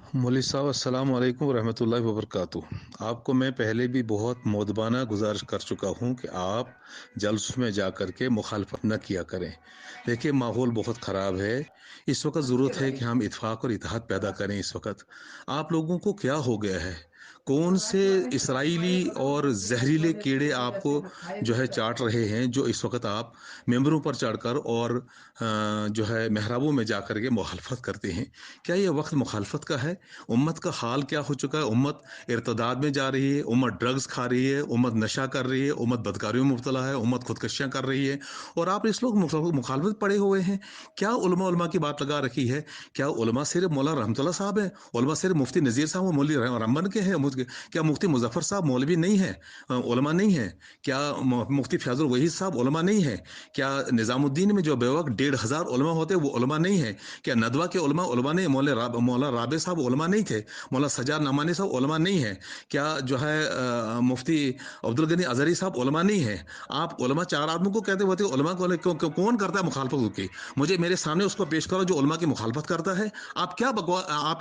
मौलवी साहब अस्सलाम वालेकुम रहमतुल्लाहि व बरकातुहू। आपको मैं पहले भी बहुत मोदबाना गुजारिश कर चुका हूँ कि आप जल्स में जा कर के मुखालफत न किया करें। देखिए, माहौल बहुत ख़राब है। इस वक्त ज़रूरत है कि हम इत्फाक और इत्तेहाद पैदा करें। इस वक्त आप लोगों को क्या हो गया है? कौन से इसराइली और जहरीले कीड़े आपको जो है चाट रहे हैं, जो इस वक्त आप मेंबरों पर चढ़कर और जो है महराबों में जा कर के मुखालफत करते हैं? क्या ये वक्त मुखालफत का है? उम्मत का हाल क्या हो चुका है? उम्मत इर्तदाद में जा रही है, उम्मत ड्रग्स खा रही है, उम्मत नशा कर रही है, उम्मत बदकारियों में मुब्तला है, उम्मत खुदकशियां कर रही है, और आप इस लोग मुखालफत पड़े हुए हैं। क्या उलमा की बात लगा रखी है? क्या उलमा सिर्फ मौला रहमतुल्लाह साहब है? उलमा सिर्फ मुफ्ती नज़ीर साहब और मौलवी रमन के हैं? क्या मुफ्ती मुजफ्फर साहब मौलवी नहीं है? उलमा नहीं है? क्या मुफ्ती फैजुल वहीद साहब उलमा नहीं है? क्या निज़ामुद्दीन में जो बेवक 1,500 उलमा होते वो उलमा नहीं है? क्या नदवा के उलमा नहीं? मौला राबे साहब उलमा नहीं थे? मौला सजाद नमानी साहब उलमा नहीं है? क्या जो है मुफ्ती अब्दुल गनी अजहरी साहब उलमा नहीं है? आप उलमा चार आदमी को कहते होते, उलमा को कौन करता है मुखालफत की? मुझे मेरे सामने उसको पेश करो जो उलमा की मुखालफत करता है। आप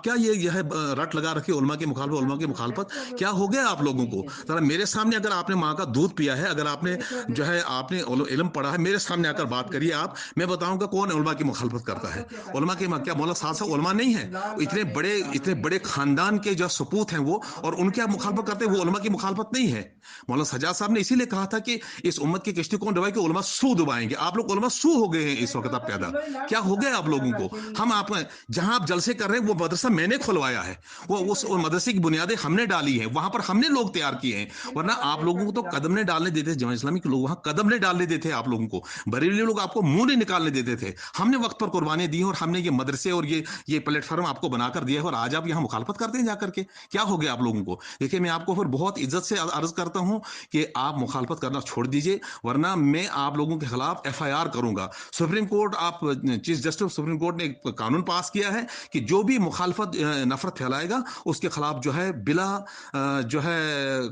क्या ये है रट लगा रखी उलमा की मुखालफत, उलमा की मुखालफत? क्या हो गया आप लोगों को? जरा मेरे सामने, अगर आपने माँ का दूध पिया है, अगर आपने जो है आपने इल्म पढ़ा है, मेरे सामने आकर बात करिए आप। मैं बताऊंगा कौन उलमा की मुखालफत करता है। उलमा के क्या मौला साहब साहब उलमा नहीं है? इतने बड़े खानदान के जो सपूत हैं वो, और उनके आप मुखालफत करते हैं, वो उलमा की मुखालफत नहीं है। मौलाना सजाद साहब ने इसीलिए कहा था कि इस उम्मत की कश्ती कौन डुबाए, कि उलमा सू डुबाएंगे। आप लोग उलमा सू हो गए हैं इस वक्त। आप पैदा क्या हो गया आप लोगों को? हम आप जहां आप जलसे कर रहे हैं वो मदरसा मैंने खुलवाया है, वो उस मदरसे की बुनियादें हमने डाली हैं, वहां पर हमने लोग तैयार किए हैं। वरना आप लोगों को तो कदम नहीं डालने देते, जमात इस्लामी के लोग वहां कदम नहीं डालने देते आप लोगों को। बरेली लोग आपको मुंह नहीं निकालने देते थे। हमने वक्त पर कुर्बानी दी, और हमने ये मदरसे और ये प्लेटफॉर्म आपको बनाकर दिया है, और आज आप यहाँ मुखालफत करते हैं जाकर के। क्या हो गया आप लोगों को? देखिए, मैं आपको फिर बहुत इज्जत से अर्ज करता हूँ कि आप मुखालफत करना छोड़ दीजिए, वरना मैं आप लोगों के खिलाफ FIR करूंगा। सुप्रीम कोर्ट, आप चीफ जस्टिस सुप्रीम कोर्ट ने एक कानून पास किया है कि जो भी मुखालफत नफरत फैलाएगा उसके खिलाफ जो है बिला जो है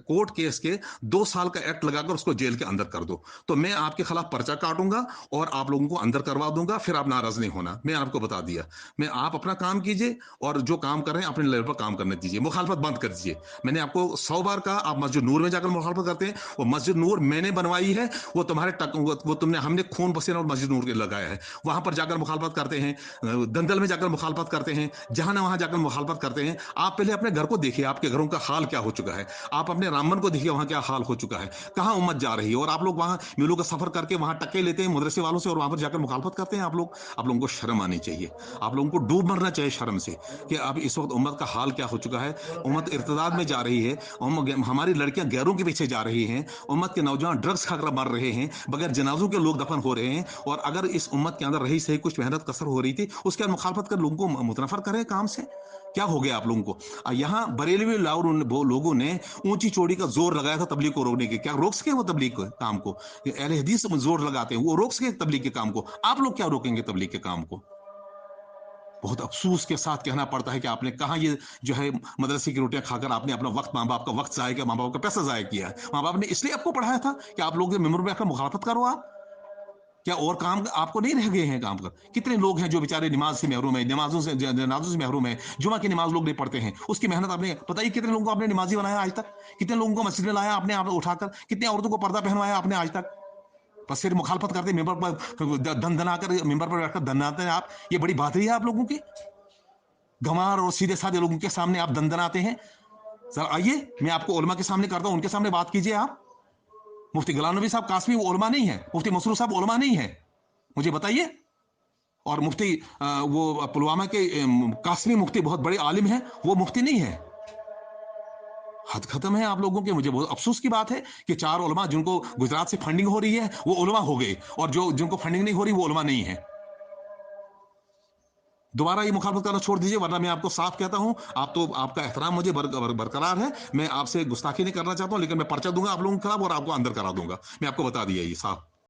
कोर्ट केस के 2 साल का एक्ट लगाकर उसको जेल के अंदर कर दो। तो मैं आपके खिलाफ पर्चा काटूंगा और आप लोगों को अंदर करवा दूंगा। फिर आप नाराज नहीं होना, मैं आपको बता दिया। मैं आप अपना काम कीजिए, और जो काम कर रहे हैं अपने लेवल पर काम करने दीजिए, मुखालफत बंद कर दीजिए। मैंने आपको 100 बार कहा, आप मस्जिद नूर में जाकर मुखालफत करते हैं। वो मस्जिद नूर मैंने बनवाई है, वो तुम्हारे वो तुमने हमने खून पसीना और मस्जिद नूर के लगाया है। वहां पर जाकर मुखालफत करते हैं, दंगल में जाकर मुखालफत करते हैं, जहां ना वहां जाकर मुखालफत करते हैं। आप पहले अपने घर को देखिए, आपके घरों का हाल क्या हो चुका है। आप अपने रामबन को देखिए, वहां क्या हाल हो चुका है, कहां उम्मत जा रही है। और आप लोग वहां मीलों का सफर करके वहां टक्के लेते हैं मदरसे वालों से, और वहां पर जाकर मुखालफत करते हैं आप लोग। आप लोगों को शर्म आनी चाहिए, आप लोगों को डूब मरना चाहिए शर्म से, कि अब इस वक्त उम्मत का हाल क्या हो चुका है। उम्मत इर्तदाद में जा रही है, हमारी लड़कियां गैरों के पीछे जा रही हैं, उम्मत के नौजवान ड्रग्स खाकर मर रहे हैं, बगैर जनाजों के लोग दफन हो रहे हैं। और अगर इस उम्मत के अंदर रही सही कुछ मेहनत कसर हो रही थी, उसके बाद मुखालफत कर लोगों को मुतनफर करें काम से। क्या हो गया आप लोगों को? यहाँ बरेलवी लाहौर लोगों ने ऊंची चोड़ी का जोर लगाया था तबलीग को रोकने के। क्या रोक सके वो तबलीग के काम को? अहले हदीस जोर लगाते हैं, वो रोक सके तबलीग के काम को? आप लोग क्या रोकेंगे तबलीग के काम को? बहुत अफसोस के साथ कहना पड़ता है कि आपने कहा ये जो है मदरसे की रोटियां खाकर आपने अपना वक्त, माँ बाप का वक्त जाया किया, माँ बाप का पैसा जाया किया है। माँ बाप ने इसलिए आपको पढ़ाया था कि आप लोग मेमोर में आकर मुखालफत करो आप। क्या और काम आपको नहीं रह गए हैं काम कर? कितने लोग हैं जो बेचारे नमाज से महरूम है, नमाजों से महरूम है, जुमा की नमाज लोग नहीं पढ़ते हैं। उसकी मेहनत आपने बताइए, कितने लोगों को आपने नमाजी बनाया आज तक? कितने लोगों को मस्जिद में लाया आपने, आप उठाकर? कितने औरतों को पर्दा पहनवाया आपने आज तक? बस सिर्फ मुखालफत करते, मेंबर पर धन धनाकर मेंबर पर बैठकर धनाते हैं आप। ये बड़ी बात है आप लोगों की। गंवार और सीधे साधे लोगों के सामने आप दंदनाते हैं। सर आइए, मैं आपको उलमा के सामने करता हूं, उनके सामने बात कीजिए आप। मुफ्ती गुलाम नबी साहब कासमी वो उलमा नहीं है, मुफ्ती मसरूर साहब उलमा नहीं है, मुझे बताइए। और मुफ्ती वो पुलवामा के कासमी मुफ्ती बहुत बड़े आलिम हैं, वो मुफ्ती नहीं है। हद खत्म है आप लोगों के। मुझे बहुत अफसोस की बात है कि 4 उलमा जिनको गुजरात से फंडिंग हो रही है वो उलमा हो गए, और जो जिनको फंडिंग नहीं हो रही वो उलमा नहीं है। दोबारा ये मुखालफत करना छोड़ दीजिए, वरना मैं आपको साफ कहता हूं। आप तो, आपका एहतराम मुझे बरकरार है, मैं आपसे गुस्ताखी नहीं करना चाहता हूं, लेकिन मैं पर्चा दूंगा आप लोगों के खिलाफ और आपको अंदर करा दूंगा। मैं आपको बता दिया ये साफ।